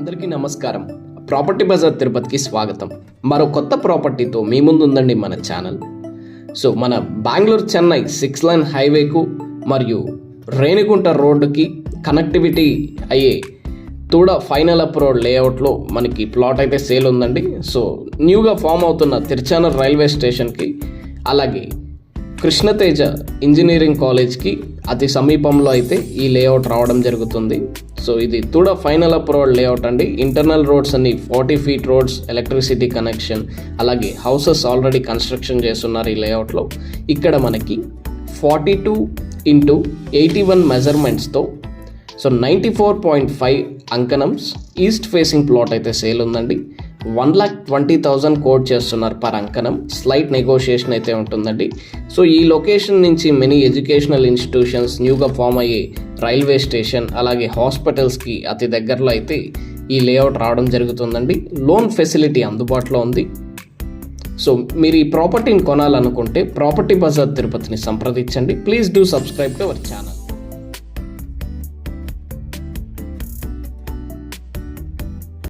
అందరికీ నమస్కారం. ప్రాపర్టీ బజార్ తిరుపతికి స్వాగతం. మరో కొత్త ప్రాపర్టీతో మీ ముందు ఉందండి మన ఛానల్. మన బెంగళూరు చెన్నై 6 లైన్ హైవేకు మరియు రేణిగుంట రోడ్డుకి కనెక్టివిటీ అయ్యే తూడ ఫైనల్ అప్ రోడ్ లేఅవుట్లో మనకి ప్లాట్ అయితే సేల్ ఉందండి. న్యూగా ఫామ్ అవుతున్న తిరుచానూరు రైల్వే స్టేషన్కి అలాగే కృష్ణతేజ ఇంజనీరింగ్ కాలేజ్కి అతి సమీపంలో అయితే ఈ లేఅవుట్ రావడం జరుగుతుంది. ఇది తూడ ఫైనల్ అప్ రోడ్ లేఅవుట్ అండి. ఇంటర్నల్ రోడ్స్ అన్ని 40 ఫీట్ రోడ్స్, ఎలక్ట్రిసిటీ కనెక్షన్, అలాగే హౌసెస్ ఆల్రెడీ కన్స్ట్రక్షన్ చేస్తున్నారు ఈ లేఅవుట్లో. ఇక్కడ మనకి 42x81 మెజర్మెంట్స్తో 94.5 అంకణమ్స్ ఈస్ట్ ఫేసింగ్ ప్లాట్ అయితే సేల్ ఉందండి. 1,20,000 కోట్ చేస్తున్నారు పర్ అంకణం. స్లైట్ నెగోషియేషన్ అయితే ఉంటుందండి. ఈ లొకేషన్ నుంచి మెనీ ఎడ్యుకేషనల్ ఇన్స్టిట్యూషన్స్, న్యూగా ఫామ్ అయ్యే రైల్వే స్టేషన్, అలాగే హాస్పిటల్స్కి అతి దగ్గరలో అయితే ఈ లేఅవుట్ రావడం జరుగుతుందండి. లోన్ ఫెసిలిటీ అందుబాటులో ఉంది. మీరు ఈ ప్రాపర్టీని కొనాలనుకుంటే ప్రాపర్టీ బజార్ తిరుపతిని సంప్రదించండి. Please do subscribe to our channel.